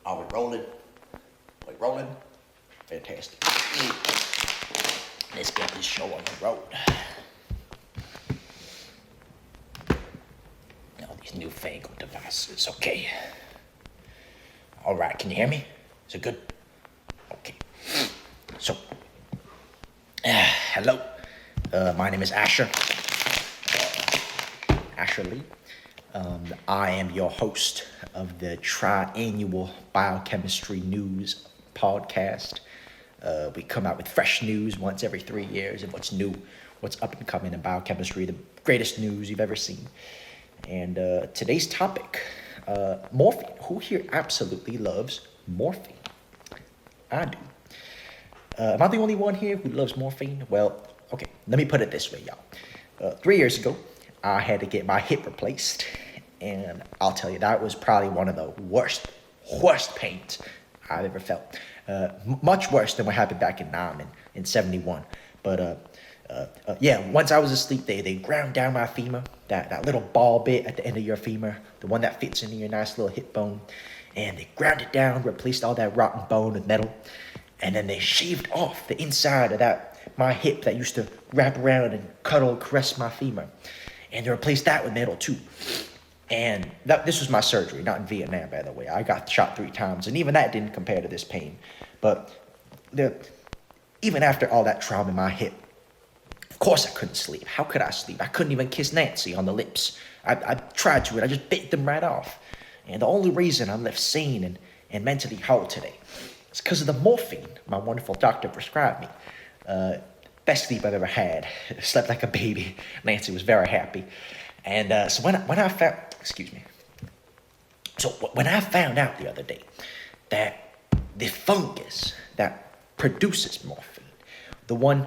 Are we rolling? We rolling? Fantastic. Let's get this show on the road. All these newfangled devices. Okay. All right. Can you hear me? Is it good? Okay. So, hello. My name is Asher. Asher Lee. I am your host of the Triannual Biochemistry News podcast. We come out with fresh news once every 3 years of what's new, what's up and coming in biochemistry, the greatest news you've ever seen. And today's topic, morphine. Who here absolutely loves morphine? I do. Am I the only one here who loves morphine? Well, okay, let me put it this way, y'all. 3 years ago, I had to get my hip replaced, and I'll tell you, that was probably one of the worst pains I've ever felt. Much worse than what happened back in Nam in 71. But once I was asleep, they ground down my femur, that little ball bit at the end of your femur, the one that fits into your nice little hip bone, and they ground it down, replaced all that rotten bone with metal, and then they shaved off the inside of my hip that used to wrap around and cuddle and caress my femur. And they replaced that with metal too. And this was my surgery, not in Vietnam, by the way. I got shot 3 times, and even that didn't compare to this pain. But even after all that trauma in my hip, of course I couldn't sleep. How could I sleep? I couldn't even kiss Nancy on the lips. I tried to, and I just bit them right off. And the only reason I'm left sane and mentally whole today is because of the morphine my wonderful doctor prescribed me. Best sleep I've ever had. Slept like a baby. Nancy was very happy. And so when I found out the other day that the fungus that produces morphine, the one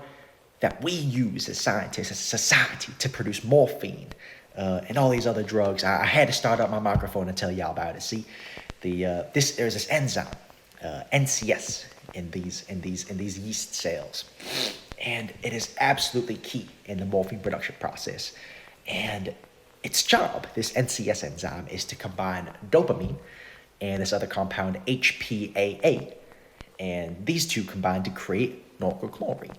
that we use as scientists, as a society, to produce morphine and all these other drugs, I had to start up my microphone and tell y'all about it. See, there's this enzyme, NCS, in these yeast cells. And it is absolutely key in the morphine production process. And its job, this NCS enzyme, is to combine dopamine and this other compound, HPAA. And these two combine to create norcochlorine.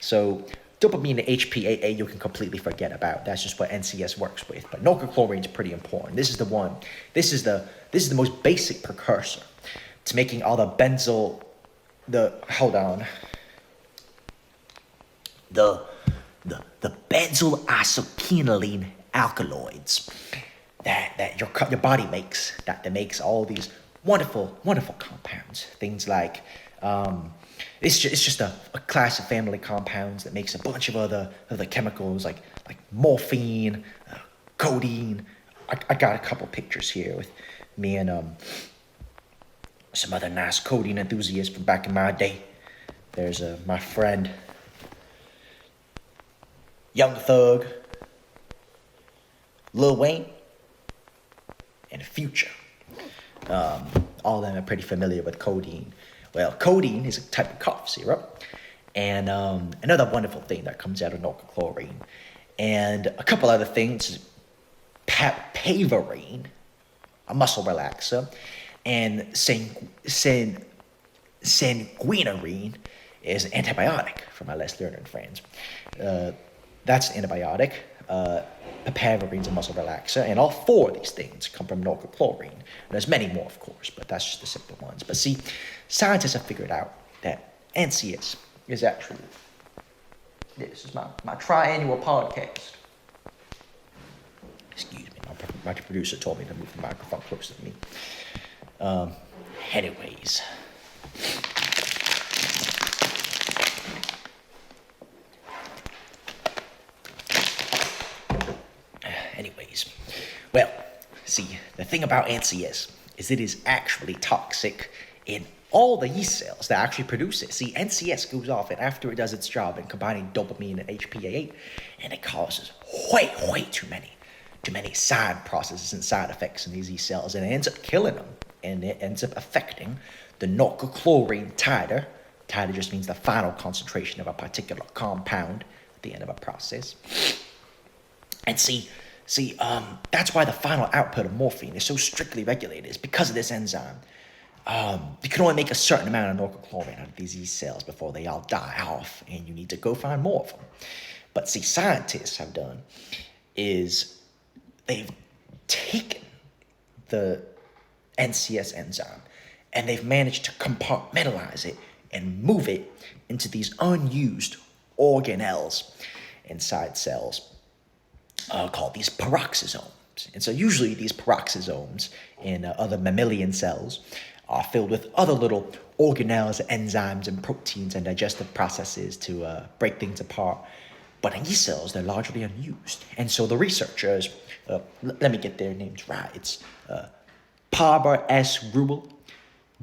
So dopamine and HPAA you can completely forget about. That's just what NCS works with. But norcochlorine is pretty important. This is the most basic precursor to making all the benzyl isoquinoline alkaloids that your body makes, that makes all these wonderful compounds. Things like it's just a class of family compounds that makes a bunch of other chemicals like morphine, codeine. I got a couple pictures here with me and some other nice codeine enthusiasts from back in my day. There's my friend Young Thug, Lil Wayne, and Future. All of them are pretty familiar with codeine. Well, codeine is a type of cough syrup, and another wonderful thing that comes out of norcochlorine, and a couple other things, papaverine, a muscle relaxer, and sanguinarine is an antibiotic for my less learned friends. That's an antibiotic. Papaverine a muscle relaxer, and all 4 of these things come from norcochlorine. And there's many more, of course, but that's just the simple ones. But see, scientists have figured out that NCS is actually, this is my triannual podcast. Excuse me, my producer told me to move the microphone closer to me. Anyways. Well, see, the thing about NCS is it is actually toxic in all the yeast cells that actually produce it. See, NCS goes off, and after it does its job in combining dopamine and HPA8, and it causes way too many side processes and side effects in these yeast cells, and it ends up killing them, and it ends up affecting the norcochlorine titer. Titer just means the final concentration of a particular compound at the end of a process. And see, that's why the final output of morphine is so strictly regulated. It's because of this enzyme. You can only make a certain amount of norcochlorine out of these yeast cells before they all die off, and you need to go find more of them. But see, scientists have done is they've taken the NCS enzyme and they've managed to compartmentalize it and move it into these unused organelles inside cells called these peroxisomes. And so usually these peroxisomes in other mammalian cells are filled with other little organelles, enzymes, and proteins and digestive processes to break things apart. But in yeast cells, they're largely unused. And so the researchers, let me get their names right. It's Parber S. Ruel,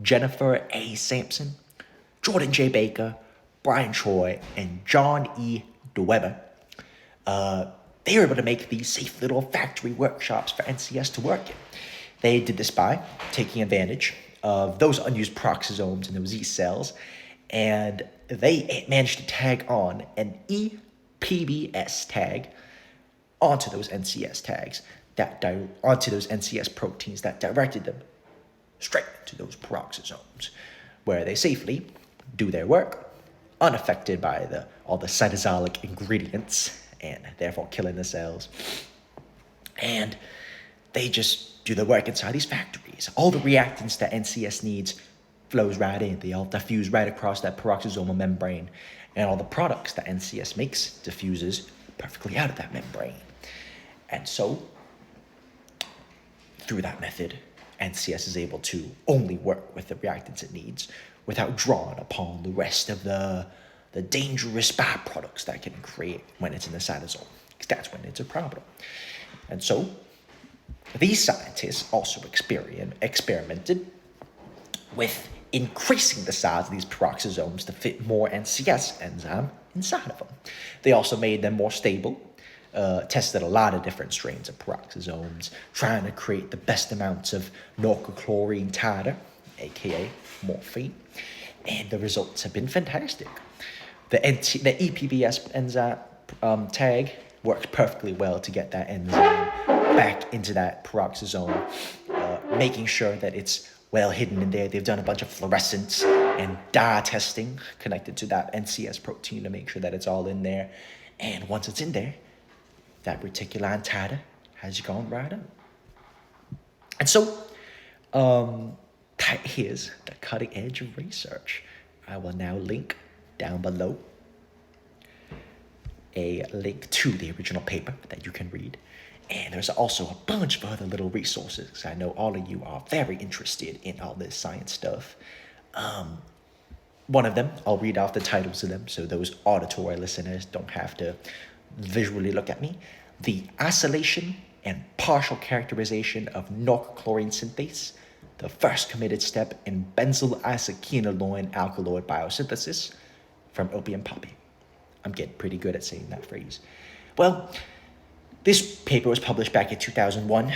Jennifer A. Sampson, Jordan J. Baker, Brian Troy, and John E. DeWeber. They were able to make these safe little factory workshops for NCS to work in. They did this by taking advantage of those unused peroxisomes in those yeast cells, and they managed to tag on an EPBS tag onto those NCS tags, onto those NCS proteins that directed them straight to those peroxisomes, where they safely do their work, unaffected by all the cytosolic ingredients, and therefore killing the cells. And they just do the work inside these factories. All the reactants that NCS needs flows right in. They all diffuse right across that peroxisomal membrane, and all the products that NCS makes diffuses perfectly out of that membrane. And so, through that method, NCS is able to only work with the reactants it needs without drawing upon the rest of the dangerous byproducts that it can create when it's in the cytosol, because that's when it's a problem. And so, these scientists also experimented with increasing the size of these peroxisomes to fit more NCS enzyme inside of them. They also made them more stable, tested a lot of different strains of peroxisomes, trying to create the best amounts of norcochlorine titer, aka morphine, and the results have been fantastic. The EPBS enzyme tag works perfectly well to get that enzyme back into that peroxisome, making sure that it's well hidden in there. They've done a bunch of fluorescence and dye testing connected to that NCS protein to make sure that it's all in there. And once it's in there, that reticuline titer has gone right up. And so, that is the cutting edge of research. I will now link down below a link to the original paper that you can read. And there's also a bunch of other little resources, because I know all of you are very interested in all this science stuff. One of them, I'll read off the titles of them so those auditory listeners don't have to visually look at me. The Isolation and Partial Characterization of Norcochlorine Synthase, the first committed step in benzyl isoquinoline alkaloid biosynthesis from opium poppy. I'm getting pretty good at saying that phrase. Well, this paper was published back in 2001.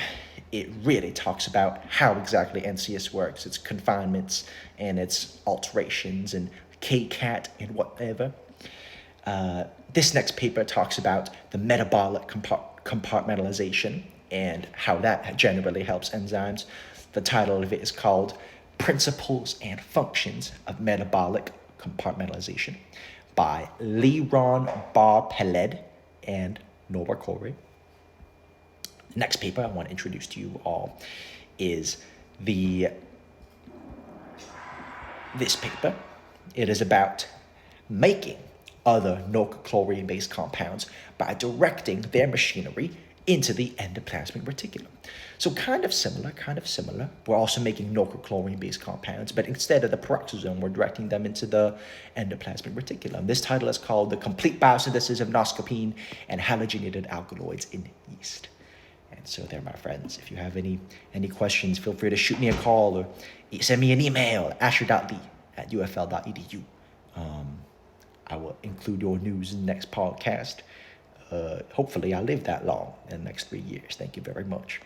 It really talks about how exactly NCS works, its confinements and its alterations and KCAT and whatever. This next paper talks about the metabolic compartmentalization and how that generally helps enzymes. The title of it is called Principles and Functions of Metabolic Compartmentalization by Liron Bar-Peled and Nora Corey. The next paper I want to introduce to you all is this paper. It is about making other norcochlorine-based compounds by directing their machinery into the endoplasmic reticulum. So kind of similar. We're also making norcochlorine-based compounds, but instead of the peroxisome, we're directing them into the endoplasmic reticulum. This title is called The Complete Biosynthesis of Noscopine and Halogenated Alkaloids in Yeast. And so there, my friends, if you have any questions, feel free to shoot me a call or send me an email, asher.lee@ufl.edu. I will include your news in the next podcast. Hopefully I live that long in the next 3 years. Thank you very much.